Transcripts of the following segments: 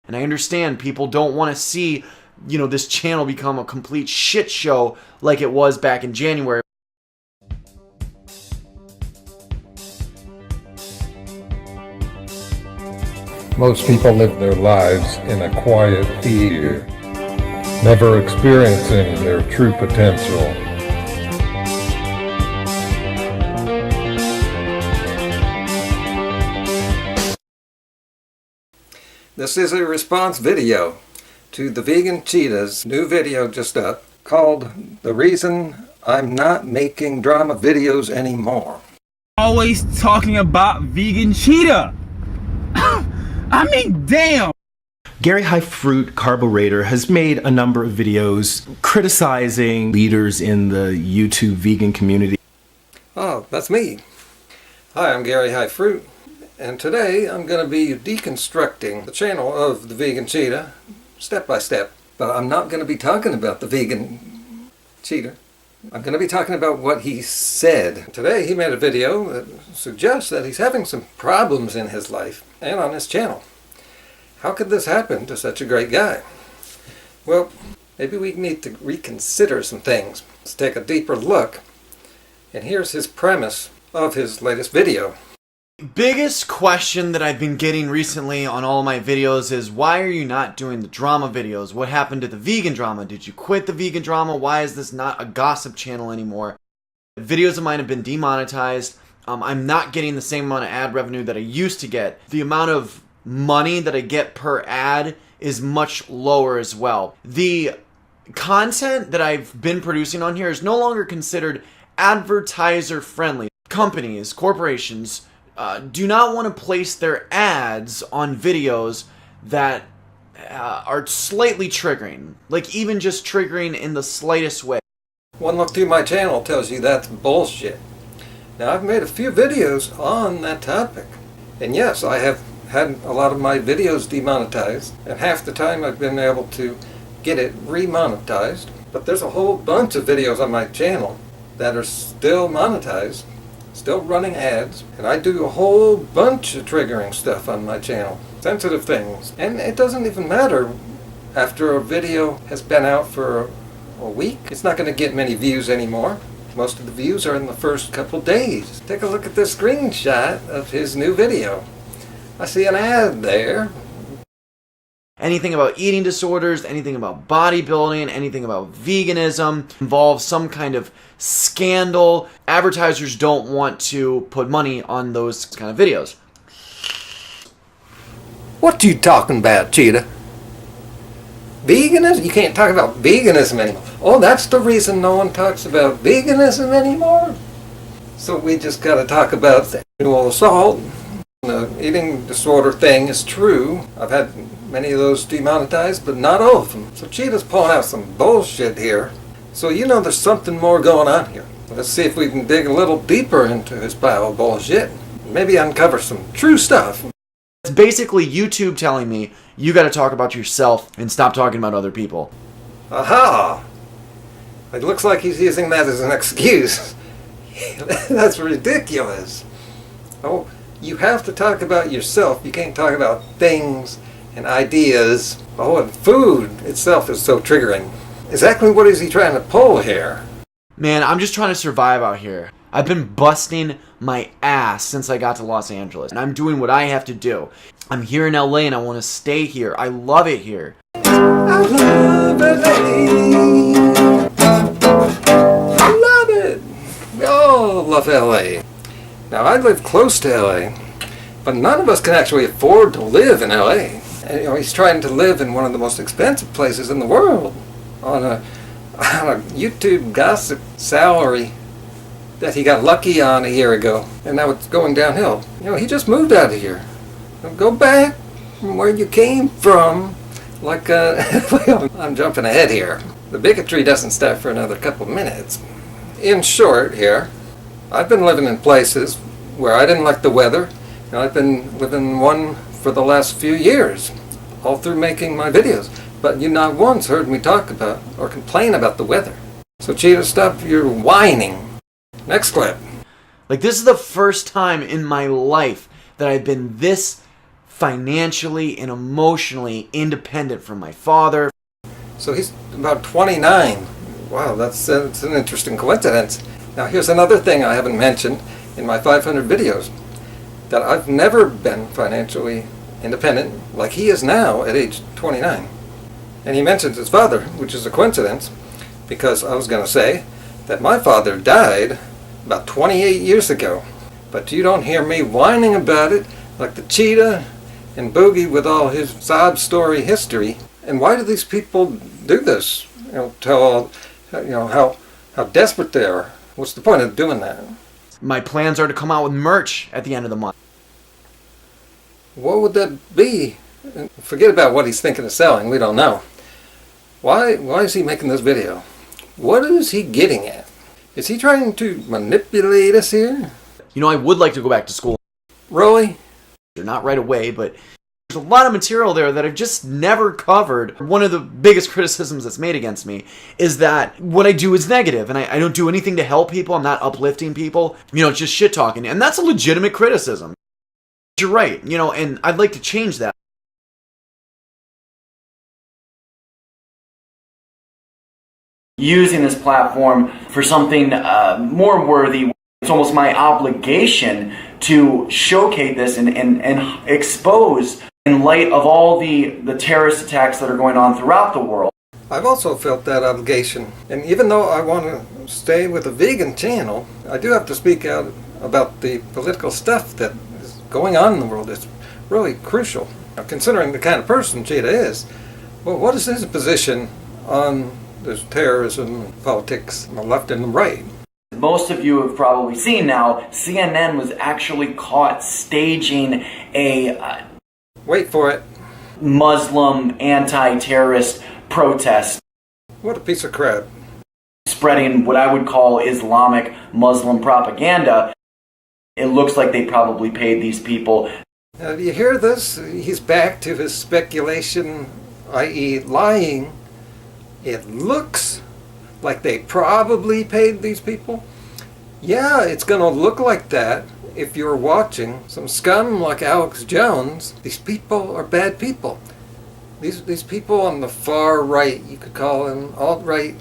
And I understand people don't want to see, you know, this channel become a complete shit show like it was back in January. Most people live their lives in a quiet fear, never experiencing their true potential. This is a response video to the Vegan Cheetah's new video just up called The Reason I'm Not Making Drama Videos Anymore. Always talking about Vegan Cheetah. I mean, damn. Gary High Fruit Carbohydrate has made a number of videos criticizing leaders in the YouTube vegan community. Oh, that's me. Hi, I'm Gary High Fruit, and today I'm going to be deconstructing the channel of the Vegan Cheetah step by step. But I'm not going to be talking about the Vegan Cheetah. I'm going to be talking about what he said. Today he made a video that suggests that he's having some problems in his life and on his channel. How could this happen to such a great guy? Well, maybe we need to reconsider some things. Let's take a deeper look. And here's his premise of his latest video. Biggest question that I've been getting recently on all of my videos is, why are you not doing the drama videos? What happened to the vegan drama? Did you quit the vegan drama? Why is this not a gossip channel anymore? Videos of mine have been demonetized. I'm not getting the same amount of ad revenue that I used to get. The amount of money that I get per ad is much lower as well. The content that I've been producing on here is no longer considered advertiser friendly. Companies, corporations, do not want to place their ads on videos that are slightly triggering, like even just triggering in the slightest way. One look through my channel tells you that's bullshit. Now, I've made a few videos on that topic, and yes, I have had a lot of my videos demonetized, and half the time I've been able to get it remonetized. But there's a whole bunch of videos on my channel that are still monetized, still running ads, and I do a whole bunch of triggering stuff on my channel, sensitive things, and it doesn't even matter after a video has been out for a week. It's not going to get many views anymore. Most of the views are in the first couple days. Take a look at this screenshot of his new video. I see an ad there. Anything about eating disorders, anything about bodybuilding, anything about veganism involves some kind of scandal. Advertisers don't want to put money on those kind of videos. What you talking about, Cheetah? Veganism? You can't talk about veganism anymore. Oh, that's the reason no one talks about veganism anymore? So we just gotta talk about sexual assault. The eating disorder thing is true. I've had many of those demonetized, but not all of them. So Cheetah's pulling out some bullshit here. So you know there's something more going on here. Let's see if we can dig a little deeper into his pile of bullshit. Maybe uncover some true stuff. It's basically YouTube telling me, you gotta talk about yourself and stop talking about other people. Aha! It looks like he's using that as an excuse. That's ridiculous. Oh, you have to talk about yourself. You can't talk about things and ideas. Oh, and food itself is so triggering. Exactly what is he trying to pull here? Man, I'm just trying to survive out here. I've been busting my ass since I got to Los Angeles, and I'm doing what I have to do. I'm here in LA and I want to stay here. I love it here. I love LA. I love it. We all love LA. Now, I live close to LA, but none of us can actually afford to live in LA. And, you know, he's trying to live in one of the most expensive places in the world on a YouTube gossip salary that he got lucky on a year ago, and now it's going downhill. You know, he just moved out of here. Go back from where you came from. Like, I'm jumping ahead here. The bigotry doesn't start for another couple minutes. In short here, I've been living in places where I didn't like the weather, and I've been living in one for the last few years, all through making my videos. But you not once heard me talk about or complain about the weather. So Cheetah, stop your whining. Next clip. Like, this is the first time in my life that I've been this financially and emotionally independent from my father. So he's about 29. Wow, that's an interesting coincidence. Now here's another thing I haven't mentioned in my 500 videos, that I've never been financially independent like he is now at age 29. And he mentions his father, which is a coincidence, because I was going to say that my father died about 28 years ago. But you don't hear me whining about it like the cheetah and Boogie with all his sob story history. And why do these people do this? Tell all, how desperate they are. What's the point of doing that? My plans are to come out with merch at the end of the month. What would that be? Forget about what he's thinking of selling. We don't know. Why is he making this video? What is he getting at? Is he trying to manipulate us here? I would like to go back to school. Really? Not right away, but there's a lot of material there that I've just never covered. One of the biggest criticisms that's made against me is that what I do is negative, and I don't do anything to help people. I'm not uplifting people. It's just shit talking, and that's a legitimate criticism. You're right, and I'd like to change that. Using this platform for something more worthy. It's almost my obligation to showcase this and expose in light of all the terrorist attacks that are going on throughout the world. I've also felt that obligation. And even though I want to stay with a vegan channel, I do have to speak out about the political stuff that is going on in the world. It's really crucial. Now, considering the kind of person Cheetah is, well, what is his position on this terrorism, politics, on the left and the right? Most of you have probably seen now, CNN was actually caught staging a wait for it, Muslim anti-terrorist protest. What a piece of crap. Spreading what I would call Islamic Muslim propaganda. It looks like they probably paid these people. Now, do you hear this? He's back to his speculation, i.e. lying. It looks like they probably paid these people. Yeah, it's going to look like that if you're watching some scum like Alex Jones. These people are bad people. These people on the far right, you could call them alt-right,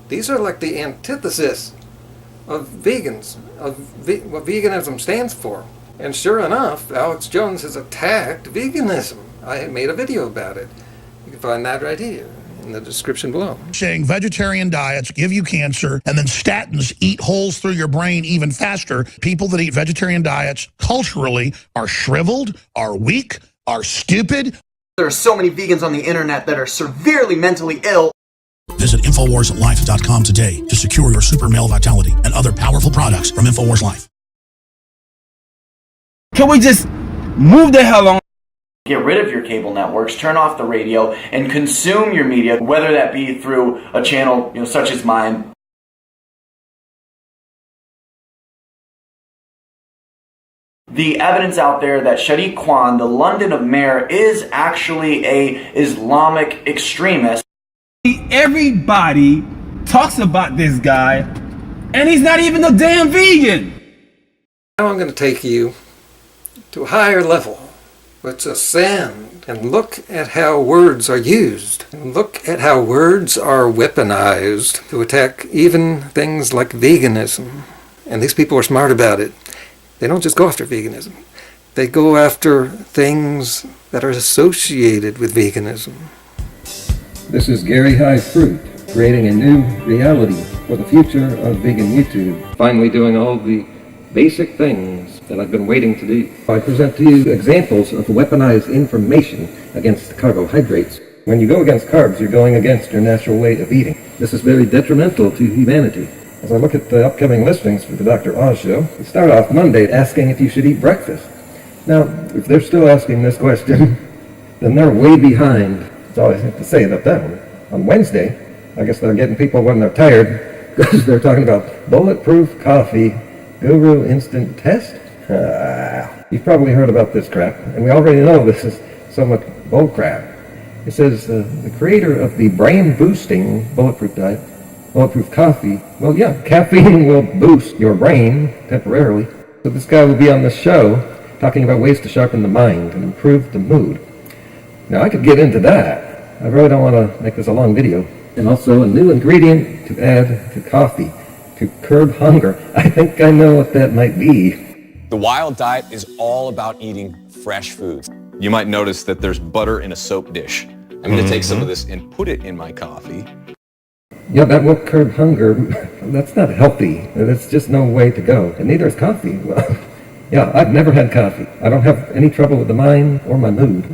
these are like the antithesis of vegans, of what veganism stands for. And sure enough, Alex Jones has attacked veganism. I made a video about it. You can find that right here in the description below. Saying vegetarian diets give you cancer and then statins eat holes through your brain even faster. People that eat vegetarian diets culturally are shriveled, are weak, are stupid. There are so many vegans on the internet that are severely mentally ill. Visit InfoWarsLife.com today to secure your super male vitality and other powerful products from InfoWars Life. Can we just move the hell on? Get rid of your cable networks, turn off the radio, and consume your media, whether that be through a channel such as mine. The evidence out there that Sadiq Khan, the London of Mayor, is actually a Islamic extremist. Everybody talks about this guy, and he's not even a damn vegan. Now I'm going to take you to a higher level. Let's ascend and look at how words are used. And look at how words are weaponized to attack even things like veganism. And these people are smart about it. They don't just go after veganism. They go after things that are associated with veganism. This is Gary High Fruit, creating a new reality for the future of vegan YouTube. Finally doing all the basic things that I've been waiting to do. I present to you examples of weaponized information against carbohydrates. When you go against carbs, you're going against your natural way of eating. This is very detrimental to humanity. As I look at the upcoming listings for the Dr. Oz show, we start off Monday asking if you should eat breakfast. Now, if they're still asking this question, then they're way behind. That's all I have to say about that one. On Wednesday, I guess they're getting people when they're tired, because they're talking about bulletproof coffee, guru instant test. You've probably heard about this crap, and we already know this is somewhat bullcrap. It says the creator of the brain-boosting bulletproof diet, bulletproof coffee, well, yeah, caffeine will boost your brain temporarily. So this guy will be on the show talking about ways to sharpen the mind and improve the mood. Now, I could get into that. I really don't want to make this a long video. And also a new ingredient to add to coffee to curb hunger. I think I know what that might be. The wild diet is all about eating fresh foods. You might notice that there's butter in a soap dish. I'm going to take some of this and put it in my coffee. Yeah, that will curb hunger. That's not healthy. That's just no way to go. And neither is coffee. Well, yeah, I've never had coffee. I don't have any trouble with the mind or my mood.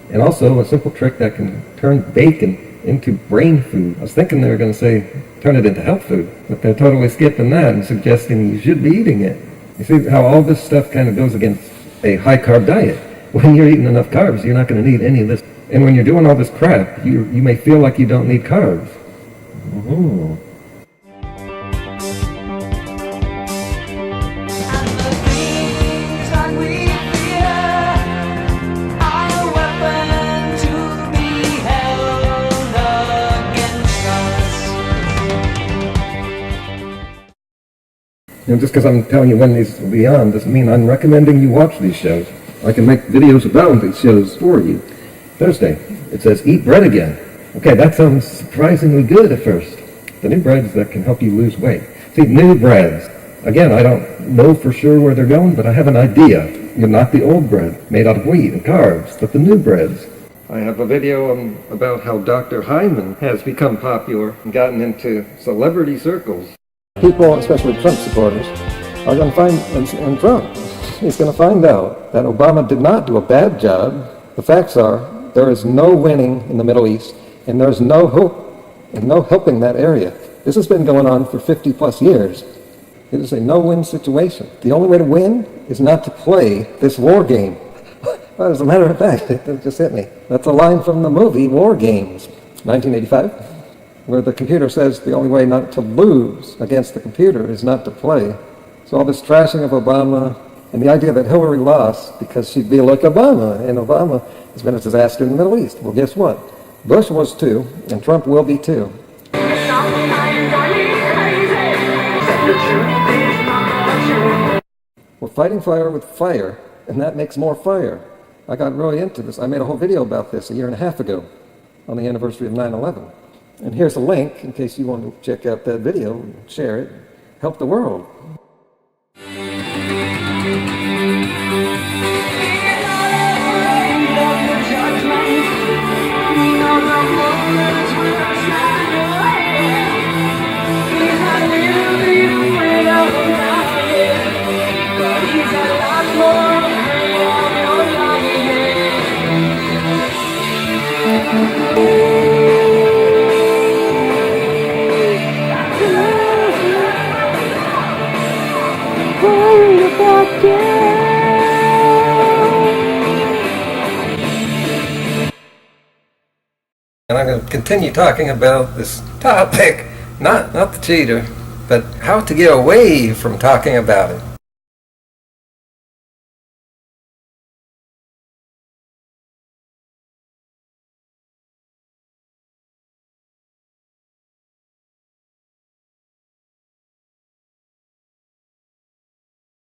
And also a simple trick that can turn bacon into brain food. I was thinking they were going to say turn it into health food, but they're totally skipping that and suggesting you should be eating it. You see how all this stuff kind of goes against a high-carb diet. When you're eating enough carbs, you're not going to need any of this. And when you're doing all this crap, you may feel like you don't need carbs. Mm-hmm. And just because I'm telling you when these will be on doesn't mean I'm recommending you watch these shows. I can make videos about these shows for you. Thursday, it says eat bread again. Okay, that sounds surprisingly good at first. The new breads that can help you lose weight. See, new breads. Again, I don't know for sure where they're going, but I have an idea. You're not the old bread, made out of wheat and carbs, but the new breads. I have a video about how Dr. Hyman has become popular and gotten into celebrity circles. People, especially Trump supporters, are going to find, and Trump is going to find out that Obama did not do a bad job. The facts are, there is no winning in the Middle East, and there is no hope and no helping that area. This has been going on for 50 plus years. It is a no-win situation. The only way to win is not to play this war game. Well, as a matter of fact, it just hit me. That's a line from the movie War Games, 1985. Where the computer says the only way not to lose against the computer is not to play. So all this trashing of Obama and the idea that Hillary lost because she'd be like Obama, and Obama has been a disaster in the Middle East. Well, guess what? Bush was too, and Trump will be too. We're fighting fire with fire, and that makes more fire. I got really into this. I made a whole video about this a year and a half ago on the anniversary of 9/11. And here's a link in case you want to check out that video, share it, help the world. And I'm going to continue talking about this topic, not the cheater, but how to get away from talking about it.